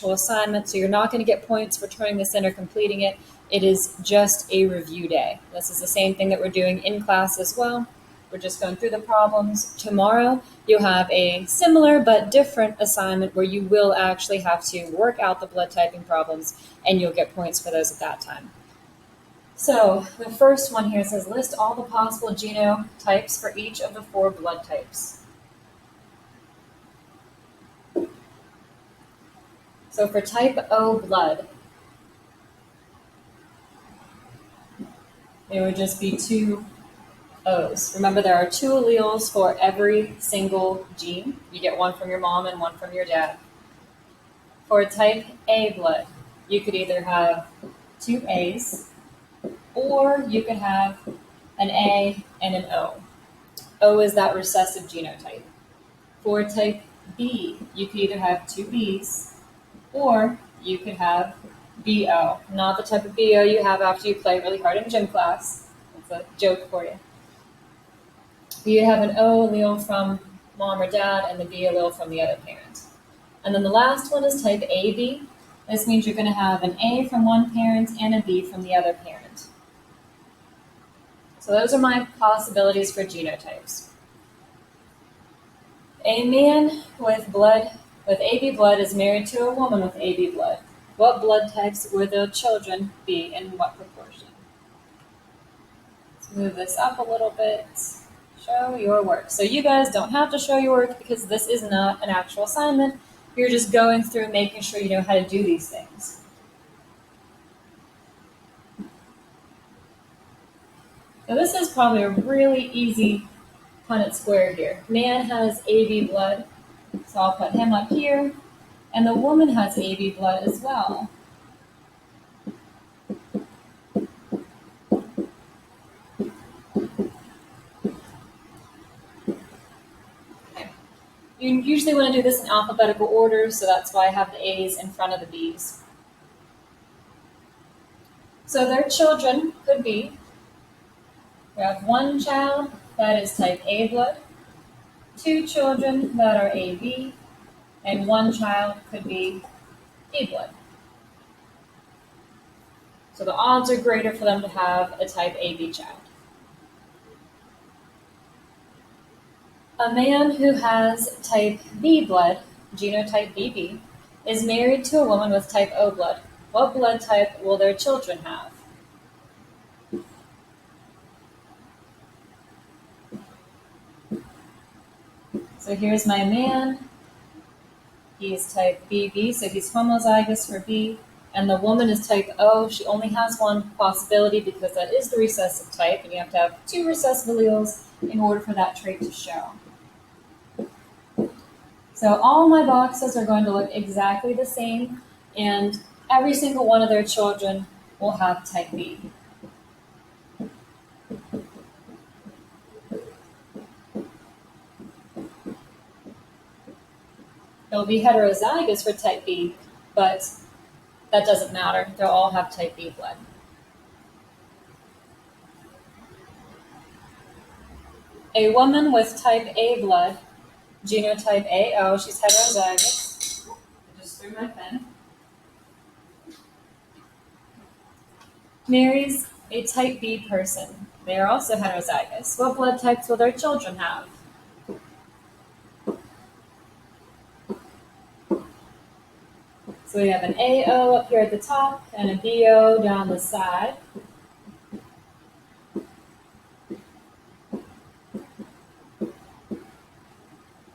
assignment, so you're not going to get points for turning this in or completing it. It is just a review day. This is the same thing that we're doing in class as well. We're just going through the problems. Tomorrow, you'll have a similar but different assignment where you will actually have to work out the blood typing problems, and you'll get points for those at that time. So the first one here says list all the possible genotypes for each of the 4 blood types. So for type O blood, it would just be 2 O's. Remember, there are 2 alleles for every single gene. You get one from your mom and one from your dad. For type A blood, you could either have 2 A's, or you could have an A and an O. O is that recessive genotype. For type B, you could either have 2 B's, or you could have BO. Not the type of BO you have after you play really hard in gym class. It's a joke for you. You have an O allele from mom or dad and the B allele from the other parent. And then the last one is type AB. This means you're going to have an A from one parent and a B from the other parent. So those are my possibilities for genotypes. A man with AB blood is married to a woman with AB blood. What blood types would their children be in what proportion? Let's move this up a little bit. Show your work. So you guys don't have to show your work because this is not an actual assignment. You're just going through making sure you know how to do these things. Now this is probably a really easy Punnett square here. Man has AB blood, so I'll put him up here. And the woman has AB blood as well. Okay. You usually want to do this in alphabetical order, so that's why I have the A's in front of the B's. So their children could be, we have 1 child that is type A blood, 2 children that are AB, and 1 child could be B blood. So the odds are greater for them to have a type AB child. A man who has type B blood, genotype BB, is married to a woman with type O blood. What blood type will their children have? So here's my man. He's type BB, so he's homozygous for B. And the woman is type O. She only has one possibility because that is the recessive type, and you have to have 2 recessive alleles in order for that trait to show. So all my boxes are going to look exactly the same, and every single one of their children will have type B. They'll be heterozygous for type B, but that doesn't matter. They'll all have type B blood. A woman with type A blood, genotype AO, she's heterozygous. I just threw my pen. Marries a type B person. They are also heterozygous. What blood types will their children have? So we have an AO up here at the top and a BO down the side.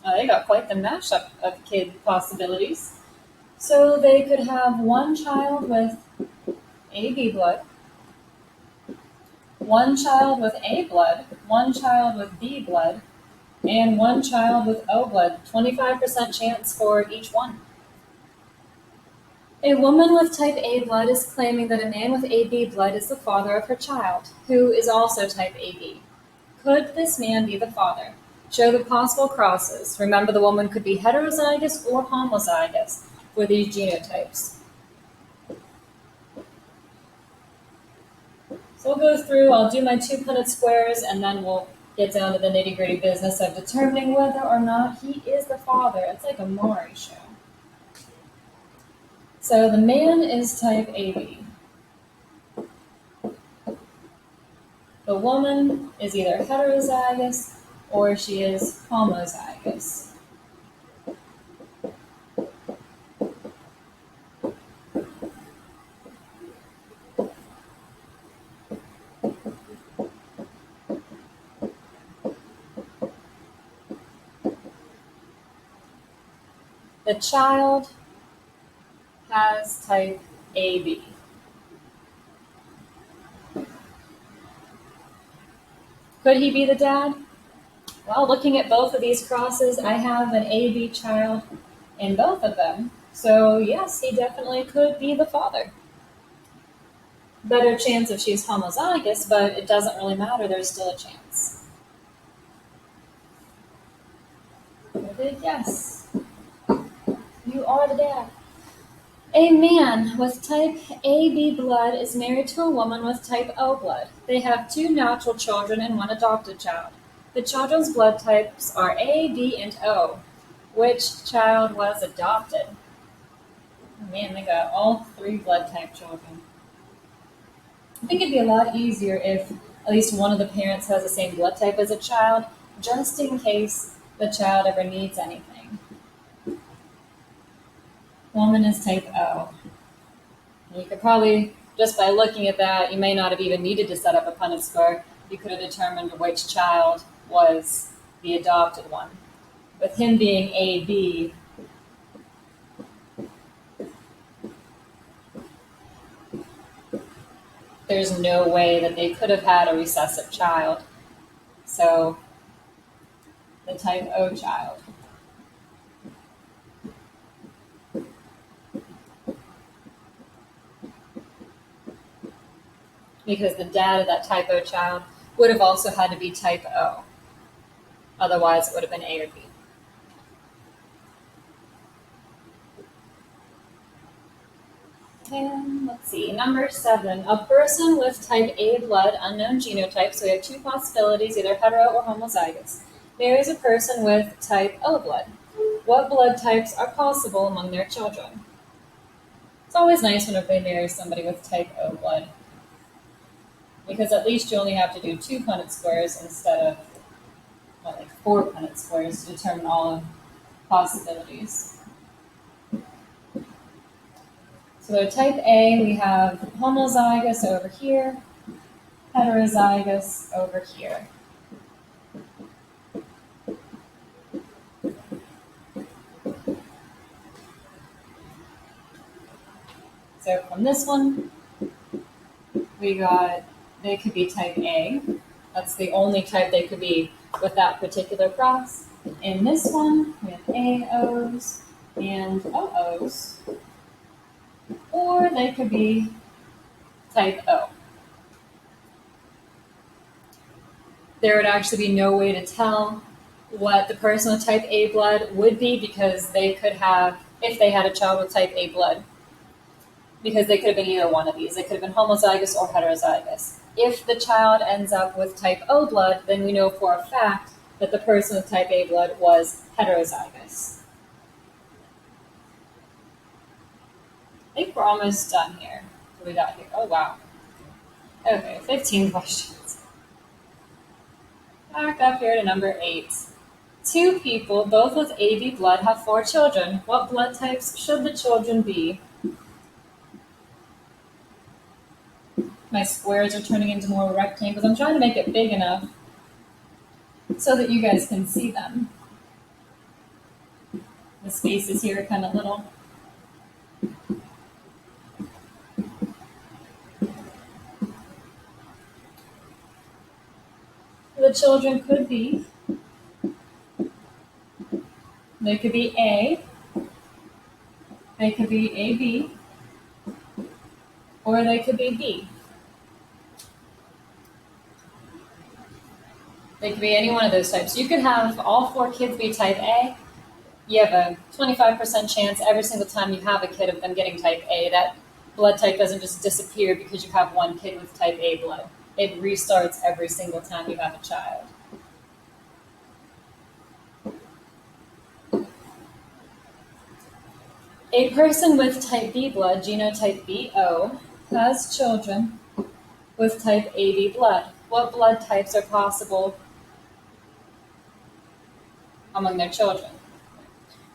They got quite the mashup of kid possibilities. So they could have 1 child with AB blood, 1 child with A blood, 1 child with B blood, and 1 child with O blood. 25% chance for each one. A woman with type A blood is claiming that a man with AB blood is the father of her child, who is also type AB. Could this man be the father? Show the possible crosses. Remember, the woman could be heterozygous or homozygous for these genotypes. So we'll go through, I'll do my 2 Punnett squares, and then we'll get down to the nitty-gritty business of determining whether or not he is the father. It's like a Maury show. So the man is type AB. The woman is either heterozygous or she is homozygous. The child has type AB. Could he be the dad? Well, looking at both of these crosses, I have an AB child in both of them. So yes, he definitely could be the father. Better chance if she's homozygous, but it doesn't really matter. There's still a chance. Good guess. You are the dad. A man with type AB blood is married to a woman with type O blood. They have 2 natural children and 1 adopted child. The children's blood types are A, B, and O. Which child was adopted? Oh man, they got all 3 blood type children. I think it'd be a lot easier if at least one of the parents has the same blood type as a child, just in case the child ever needs anything. Woman is type O. You could probably, just by looking at that, you may not have even needed to set up a Punnett square. You could have determined which child was the adopted one. With him being AB, there's no way that they could have had a recessive child. So, the type O child. Because the dad of that type O child would have also had to be type O. Otherwise, it would have been A or B. And let's see, number 7. A person with type A blood, unknown genotype, so we have 2 possibilities, either hetero or homozygous, marries a person with type O blood. What blood types are possible among their children? It's always nice whenever they marry somebody with type O blood, because at least you only have to do 2 Punnett squares instead of, what, like 4 Punnett squares to determine all of possibilities. So type A, we have homozygous over here, heterozygous over here. So from this one, we got, they could be type A. That's the only type they could be with that particular cross. In this one, we have AOs and OOs. Or they could be type O. There would actually be no way to tell what the person with type A blood would be, because they could have, if they had a child with type A blood, because they could have been either one of these. They could have been homozygous or heterozygous. If the child ends up with type O blood, then we know for a fact that the person with type A blood was heterozygous. I think we're almost done here. What we got here? Oh, wow. Okay, 15 questions. Back up here to number 8. 2 people, both with AB blood, have 4 children. What blood types should the children be? My squares are turning into more rectangles. I'm trying to make it big enough so that you guys can see them. The spaces here are kind of little. The children could be, they could be A, they could be AB, or they could be B. They could be any one of those types. You could have all 4 kids be type A. You have a 25% chance every single time you have a kid of them getting type A. That blood type doesn't just disappear because you have one kid with type A blood. It restarts every single time you have a child. A person with type B blood, genotype BO, has children with type AB blood. What blood types are possible among their children?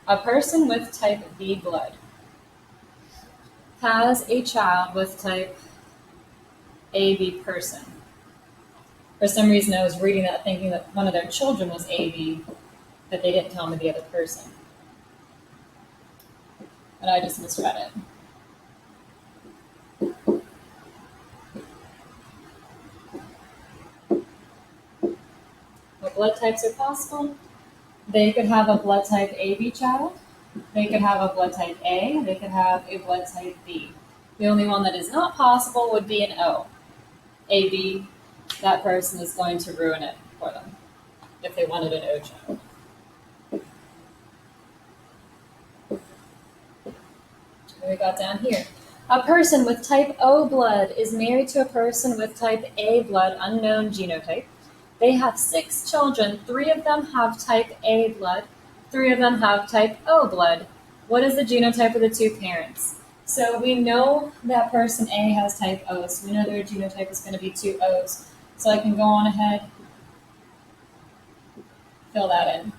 A person with type B blood has a child with type AB person. For some reason, I was reading that thinking that one of their children was AB, but they didn't tell me the other person. And I just misread it. What blood types are possible? They could have a blood type AB child. They could have a blood type A. They could have a blood type B. The only one that is not possible would be an O. AB, that person is going to ruin it for them if they wanted an O child. What we got down here? A person with type O blood is married to a person with type A blood, unknown genotype. They have 6 children. 3 of them have type A blood. 3 of them have type O blood. What is the genotype of the 2 parents? So we know that person A has type O, so we know their genotype is going to be 2 O's. So I can go on ahead, fill that in.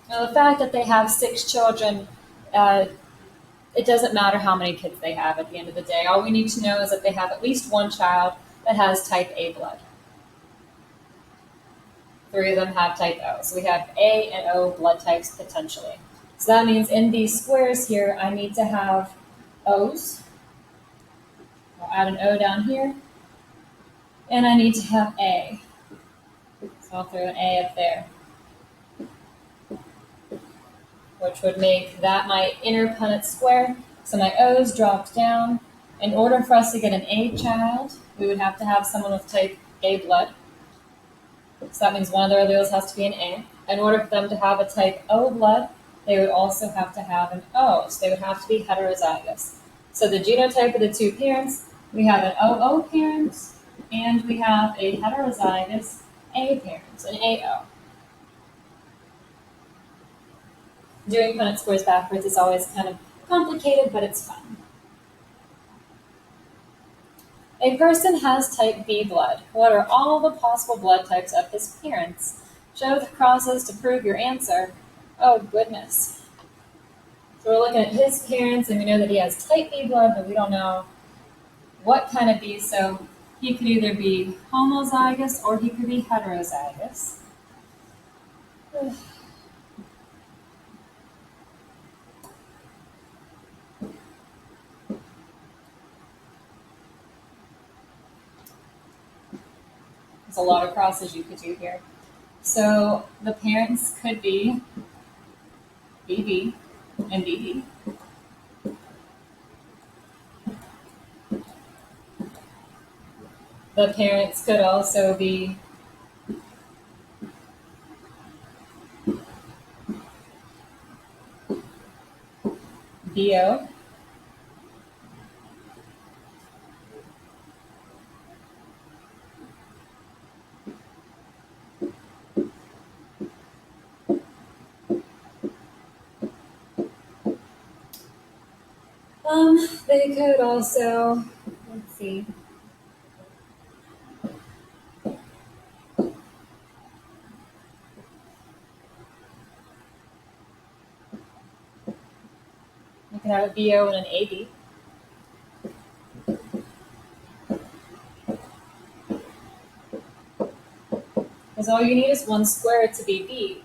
Now the fact that they have 6 children, it doesn't matter how many kids they have at the end of the day. All we need to know is that they have at least 1 child that has type A blood. 3 of them have type O. So we have A and O blood types potentially. So that means in these squares here, I need to have O's. I'll add an O down here. And I need to have A. So I'll throw an A up there, which would make that my inner Punnett square. So my O's dropped down. In order for us to get an A child, we would have to have someone with type A blood. So that means one of their alleles has to be an A. In order for them to have a type O blood, they would also have to have an O. So they would have to be heterozygous. So the genotype of the 2 parents, we have an OO parent, and we have a heterozygous A parent, an AO. Doing Punnett squares backwards is always kind of complicated, but it's fun. A person has type B blood. What are all the possible blood types of his parents? Show the crosses to prove your answer. Oh, goodness. So we're looking at his parents, and we know that he has type B blood, but we don't know what kind of B. So he could either be homozygous or he could be heterozygous. There's a lot of crosses you could do here. So the parents could be BB and BB. The parents could also be BO. They could also, let's see. You can have a BO and an AB. Because all you need is 1 square to be B.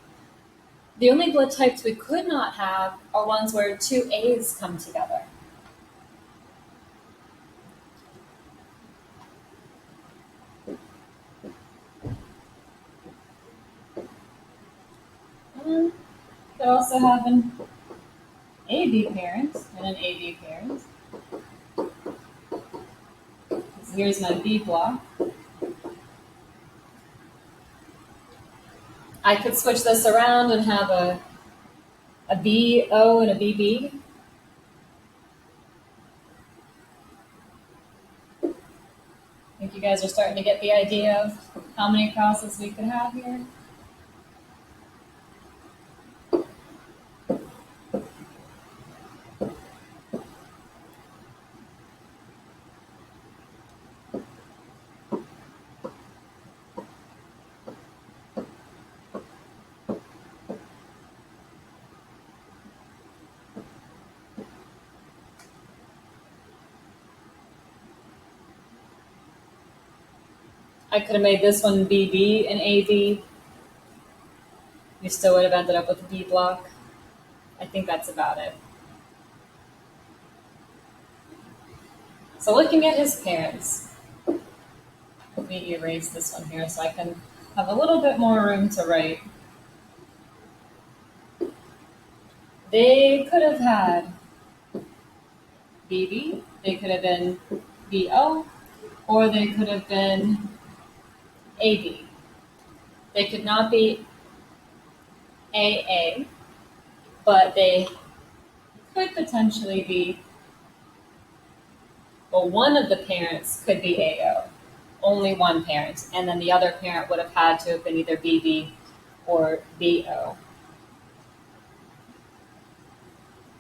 The only blood types we could not have are ones where 2 A's come together. Could also have an AB parent and an AB parent. So here's my B block. I could switch this around and have a BO and a BB. I think you guys are starting to get the idea of how many crosses we could have here. I could have made this one BB and AB. You still would have ended up with a B block. I think that's about it. So looking at his parents, let me erase this one here so I can have a little bit more room to write. They could have had BB, they could have been BO, or they could have been AB. They could not be AA, but they could potentially be, well, one of the parents could be AO, only one parent, and then the other parent would have had to have been either BB or BO.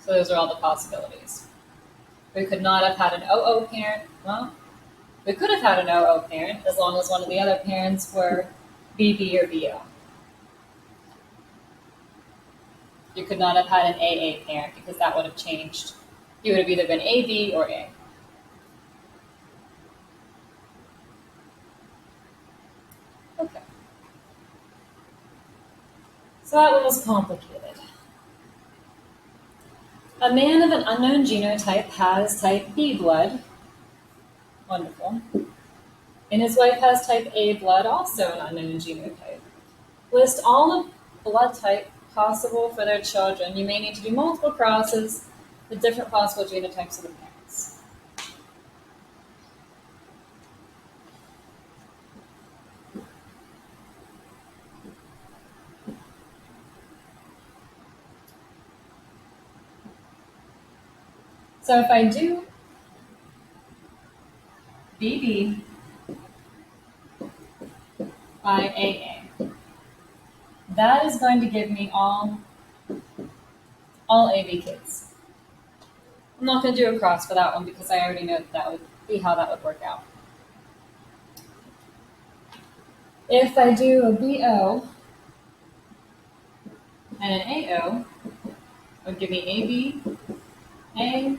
So those are all the possibilities. We could not have had an OO parent. Well, we could have had an OO parent as long as one of the other parents were BB or BO. You could not have had an AA parent because that would have changed. You would have either been AB or A. Okay. So that one was complicated. A man of an unknown genotype has type B blood. Wonderful. And his wife has type A blood, also an unknown genotype. List all the blood type possible for their children. You may need to do multiple crosses with different possible genotypes of the parents. So if I do BB by AA, that is going to give me all AB kids. I'm not going to do a cross for that one because I already know that would be how that would work out. If I do a BO and an AO, it would give me AB, A,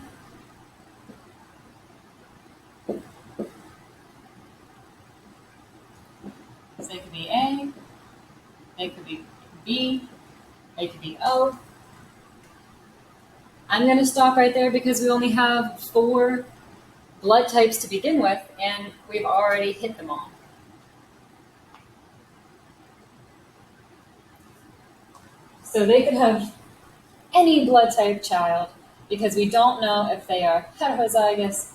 so it could be A, it could be B, it could be O. I'm going to stop right there because we only have 4 blood types to begin with, and we've already hit them all. So they could have any blood type child because we don't know if they are heterozygous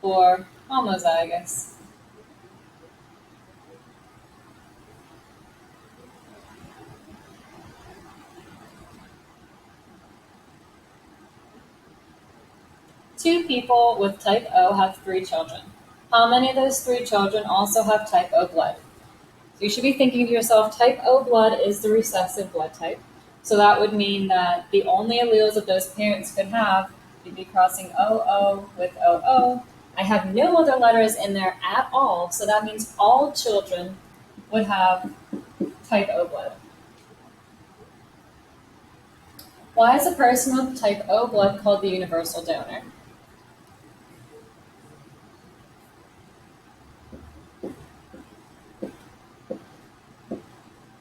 or homozygous. Two people with type O have 3 children. How many of those 3 children also have type O blood? So you should be thinking to yourself, type O blood is the recessive blood type. So that would mean that the only alleles that those parents could have would be crossing OO with OO. I have no other letters in there at all, so that means all children would have type O blood. Why is a person with type O blood called the universal donor?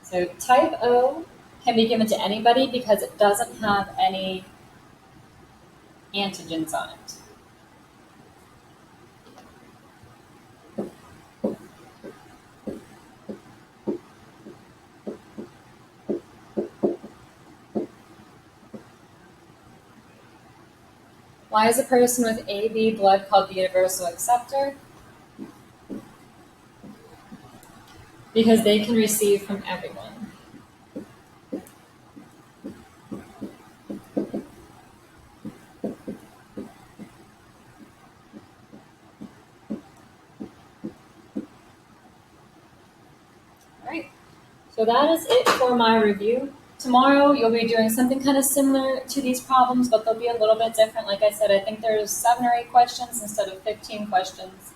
So type O can be given to anybody because it doesn't have any antigens on it. Why is a person with AB blood called the universal acceptor? Because they can receive from everyone. All right, so that is it for my review. Tomorrow you'll be doing something kind of similar to these problems, but they'll be a little bit different. Like I said, I think there's 7 or 8 questions instead of 15 questions.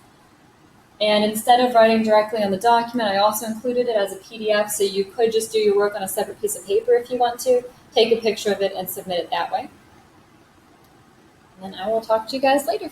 And instead of writing directly on the document, I also included it as a PDF, so you could just do your work on a separate piece of paper if you want to, take a picture of it and submit it that way. And then I will talk to you guys later.